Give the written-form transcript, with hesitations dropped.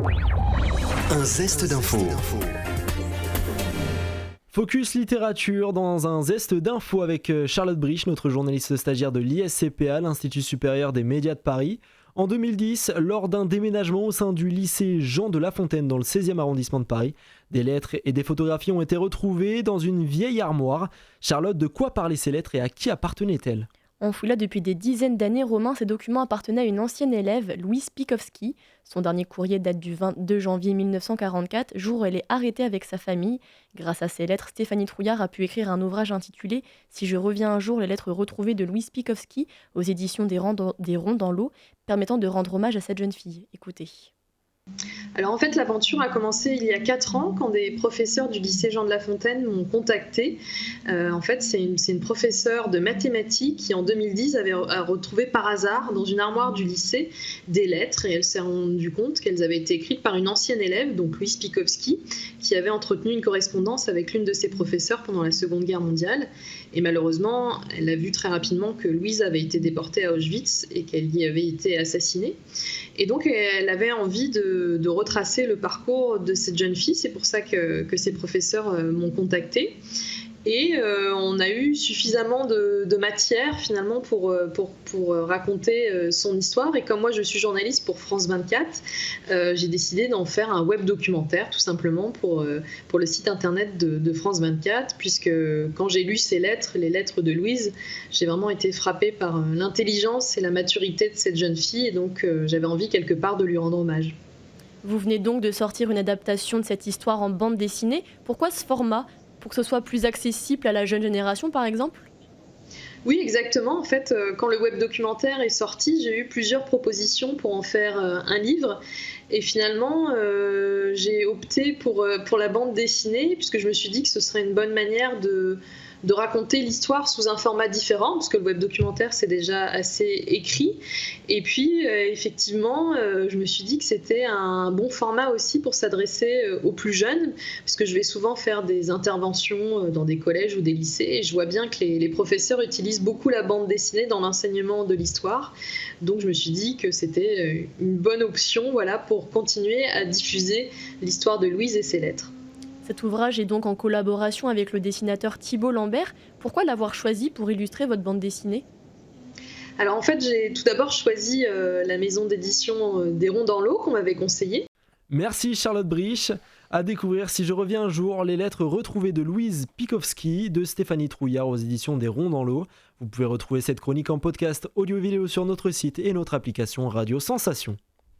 Un zeste d'info. Focus littérature dans un zeste d'info avec Charlotte Brich, notre journaliste stagiaire de l'ISCPA, l'Institut supérieur des médias de Paris. En 2010, lors d'un déménagement au sein du lycée Jean de La Fontaine dans le 16e arrondissement de Paris, des lettres et des photographies ont été retrouvées dans une vieille armoire. Charlotte, de quoi parlaient ces lettres et à qui appartenaient-elles ? Enfouis depuis des dizaines d'années, Romain, ces documents appartenaient à une ancienne élève, Louise Pikowski. Son dernier courrier date du 22 janvier 1944, jour où elle est arrêtée avec sa famille. Grâce à ces lettres, Stéphanie Trouillard a pu écrire un ouvrage intitulé « Si je reviens un jour, les lettres retrouvées de Louise Pikowski » aux éditions des Ronds dans l'eau, permettant de rendre hommage à cette jeune fille. Écoutez. Alors en fait, l'aventure a commencé il y a 4 ans quand des professeurs du lycée Jean de La Fontaine m'ont contactée. En fait, c'est une professeure de mathématiques qui en 2010 avait retrouvé par hasard dans une armoire du lycée des lettres et elle s'est rendue compte qu'elles avaient été écrites par une ancienne élève, donc Louise Pikowski, qui avait entretenu une correspondance avec l'une de ses professeurs pendant la Seconde Guerre mondiale. Et malheureusement, elle a vu très rapidement que Louise avait été déportée à Auschwitz et qu'elle y avait été assassinée. Et donc, elle avait envie de retracer le parcours de cette jeune fille. C'est pour ça que ses professeurs m'ont contactée. Et on a eu suffisamment de matière finalement pour raconter son histoire. Et comme moi je suis journaliste pour France 24, j'ai décidé d'en faire un web documentaire tout simplement pour le site internet de France 24, puisque quand j'ai lu ces lettres, les lettres de Louise, j'ai vraiment été frappée par l'intelligence et la maturité de cette jeune fille. Et donc j'avais envie quelque part de lui rendre hommage. Vous venez donc de sortir une adaptation de cette histoire en bande dessinée. Pourquoi ce format ? Pour que ce soit plus accessible à la jeune génération, par exemple ? Oui, exactement. En fait, quand le web documentaire est sorti, j'ai eu plusieurs propositions pour en faire un livre. Et finalement, j'ai opté pour la bande dessinée, puisque je me suis dit que ce serait une bonne manière de raconter l'histoire sous un format différent, parce que le web documentaire c'est déjà assez écrit. Et puis effectivement, je me suis dit que c'était un bon format aussi pour s'adresser aux plus jeunes, parce que je vais souvent faire des interventions dans des collèges ou des lycées, et je vois bien que les professeurs utilisent beaucoup la bande dessinée dans l'enseignement de l'histoire. Donc je me suis dit que c'était une bonne option, voilà, pour continuer à diffuser l'histoire de Louise et ses lettres. Cet ouvrage est donc en collaboration avec le dessinateur Thibault Lambert. Pourquoi l'avoir choisi pour illustrer votre bande dessinée ? Alors en fait, j'ai tout d'abord choisi la maison d'édition des Ronds dans l'eau qu'on m'avait conseillée. Merci Charlotte Brich. À découvrir Si je reviens un jour, les lettres retrouvées de Louise Pikowski de Stéphanie Trouillard aux éditions des Ronds dans l'eau. Vous pouvez retrouver cette chronique en podcast audio-vidéo sur notre site et notre application Radio Sensation.